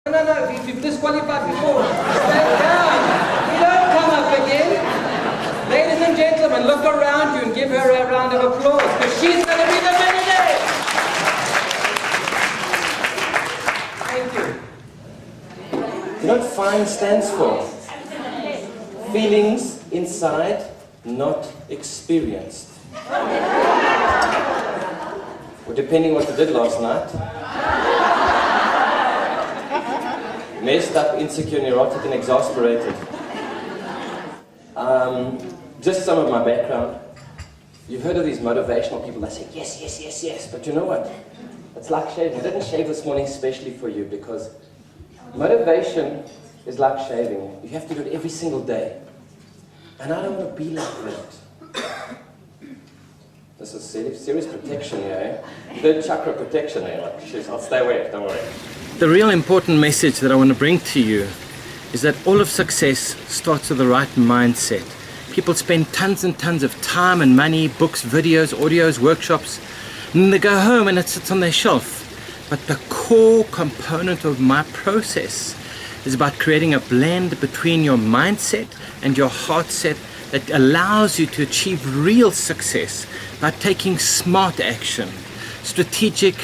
No, if you've disqualified before, stand down. You don't come up again. Ladies and gentlemen, look around you and give her a round of applause, because she's going to be the millionaire. Thank you. You know what FINE stands for? Feelings inside, not experienced. Or depending what you did last night. Messed up, insecure, neurotic, and exasperated. Just some of my background. You've heard of these motivational people that say, yes, yes, yes, yes. But you know what? It's like shaving. I didn't shave this morning especially for you, because motivation is like shaving. You have to do it every single day. And I don't want to be like that. This is serious protection here, eh? Third chakra protection here. Like, I'll stay away, don't worry. The real important message that I want to bring to you is that all of success starts with the right mindset. People spend tons and tons of time and money, books, videos, audios, workshops, and then they go home and it sits on their shelf. But the core component of my process is about creating a blend between your mindset and your heart set that allows you to achieve real success by taking smart action, strategic,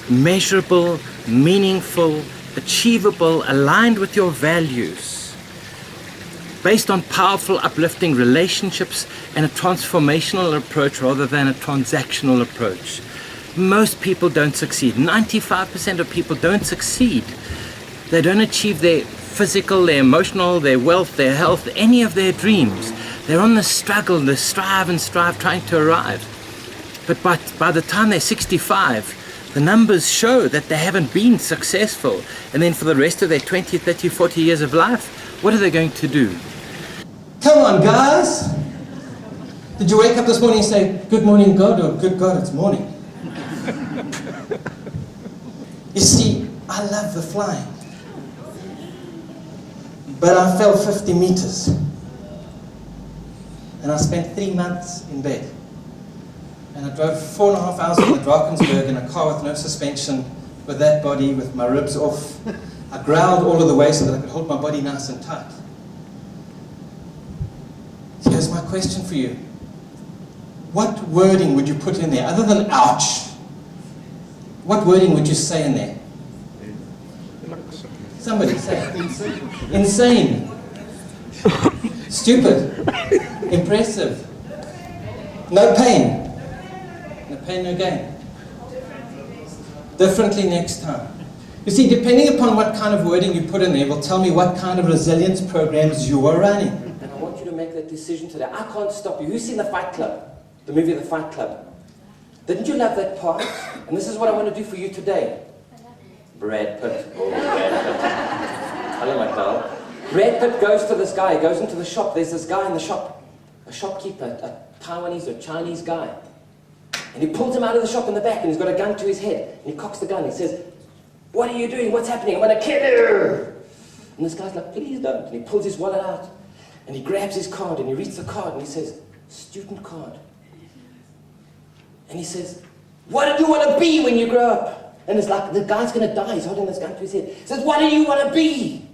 measurable, meaningful, achievable, aligned with your values, based on powerful, uplifting relationships and a transformational approach rather than a transactional approach. Most people don't succeed. 95% of people don't succeed. They don't achieve their physical, their emotional, their wealth, their health, any of their dreams. They're on the struggle, the strive and strive, trying to arrive. But by the time they're 65, the numbers show that they haven't been successful. And then for the rest of their 20, 30, 40 years of life, what are they going to do? Come on, guys. Did you wake up this morning and say, good morning, God, or good God, it's morning? You see, I love the flying. But I fell 50 meters. And I spent 3 months in bed. And I drove 4.5 hours to the Drakensberg in a car with no suspension, with that body, with my ribs off. I growled all of the way so that I could hold my body nice and tight. So here's my question for you. What wording would you put in there, other than ouch? What wording would you say in there? Somebody say it. Insane. Stupid. Impressive. No pain. No pain, no gain. Differently next time. You see, depending upon what kind of wording you put in there will tell me what kind of resilience programs you are running. And I want you to make that decision today. I can't stop you. Who's seen The Fight Club? The movie The Fight Club? Didn't you love that part? And this is what I want to do for you today. Brad Pitt. Oh, Brad Pitt. Hello, my doll. Brad Pitt goes to this guy. He goes into the shop. There's this guy in the shop. A shopkeeper, a Taiwanese or Chinese guy. And he pulls him out of the shop in the back and he's got a gun to his head. And he cocks the gun. He says, what are you doing? What's happening? I'm going to kill you. And this guy's like, please don't. And he pulls his wallet out. And he grabs his card and he reads the card and he says, student card. And he says, what do you want to be when you grow up? And it's like, the guy's going to die. He's holding this gun to his head. He says, what do you want to be?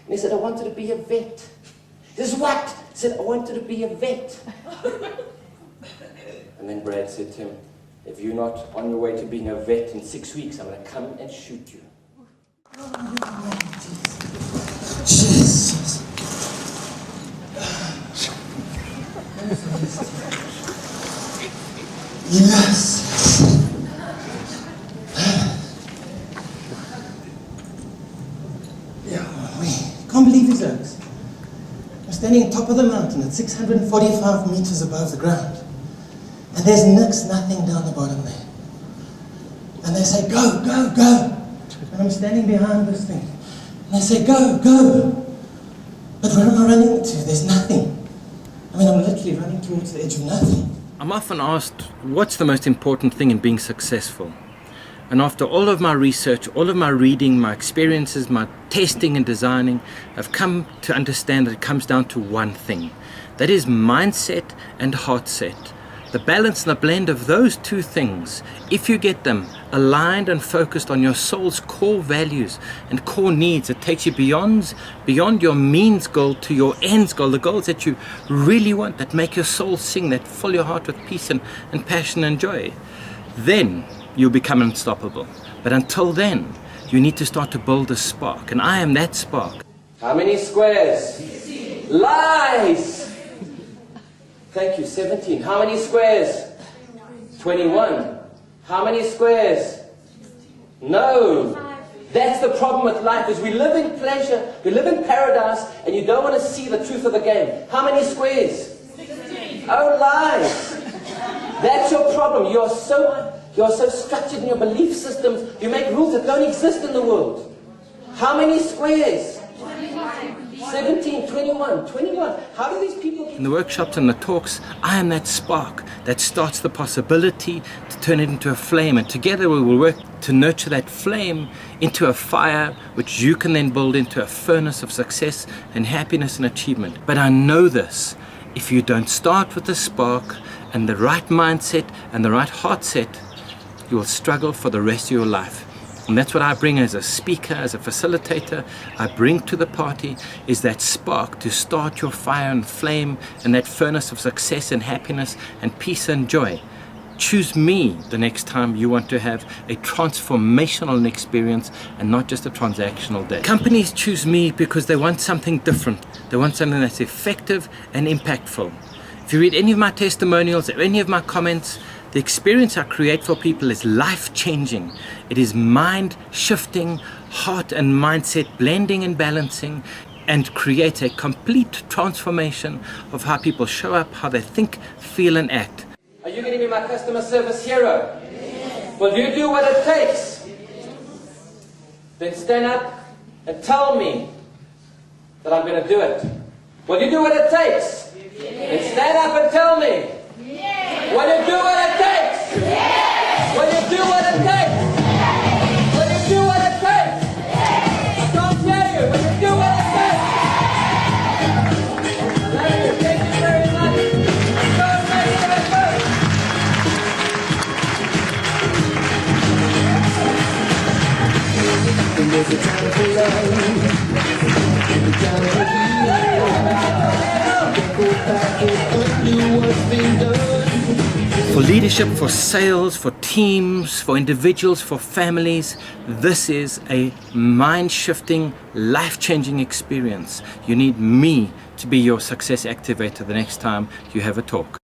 And he said, I wanted to be a vet. He says, what? He said, I wanted to be a vet. And then Brad said to him, if you're not on your way to being a vet in 6 weeks, I'm going to come and shoot you. Jesus. Yes. Can't believe these oaks. I'm standing on top of the mountain at 645 meters above the ground. And there's nothing down the bottom there. And they say, go, go, go. And I'm standing behind this thing. And they say, go, go. But where am I running to? There's nothing. I mean, I'm literally running towards the edge of nothing. I'm often asked, what's the most important thing in being successful? And after all of my research, all of my reading, my experiences, my testing and designing, I've come to understand that it comes down to one thing. That is mindset and heart set. The balance and the blend of those two things, if you get them aligned and focused on your soul's core values and core needs. It takes you beyond your means goal to your ends goal, the goals that you really want, that make your soul sing, that fill your heart with peace and passion and joy. Then you'll become unstoppable. But until then, you need to start to build a spark, and I am that spark. How many squares? Lies! Thank you, 17. How many squares? 21. How many squares? No. That's the problem with life, is we live in pleasure, we live in paradise, and you don't want to see the truth of the game. How many squares? 16. Oh, lies! That's your problem. You're so structured in your belief systems, you make rules that don't exist in the world. How many squares? 17, 21, 21. How do these people get... In the workshops and the talks, I am that spark that starts the possibility to turn it into a flame, and together we will work to nurture that flame into a fire which you can then build into a furnace of success and happiness and achievement. But I know this, if you don't start with the spark and the right mindset and the right heart set, you will struggle for the rest of your life. And that's what I bring as a speaker, as a facilitator. I bring to the party is that spark to start your fire and flame and that furnace of success and happiness and peace and joy. Choose me the next time you want to have a transformational experience and not just a transactional day. Companies choose me because they want something different. They want something that's effective and impactful. If you read any of my testimonials or any of my comments, the experience I create for people is life-changing. It is mind-shifting, heart and mindset blending and balancing, and create a complete transformation of how people show up, how they think, feel and act. Are you going to be my customer service hero? Yes. Will you do what it takes? Then stand up and tell me that I'm going to do it. Will you do what it takes? Yes. Then stand up and tell me. Yes. Will you do what it takes? Yes. Will you do what it takes? Yes. Will you do what it takes? Yes. I can't hear you. Will you do what it takes? Thank you very much. Go and make it happen. There's a time for love, there's a time for healing. Go back and undo what's been done. For leadership, for sales, for teams, for individuals, for families, this is a mind-shifting, life-changing experience. You need me to be your success activator the next time you have a talk.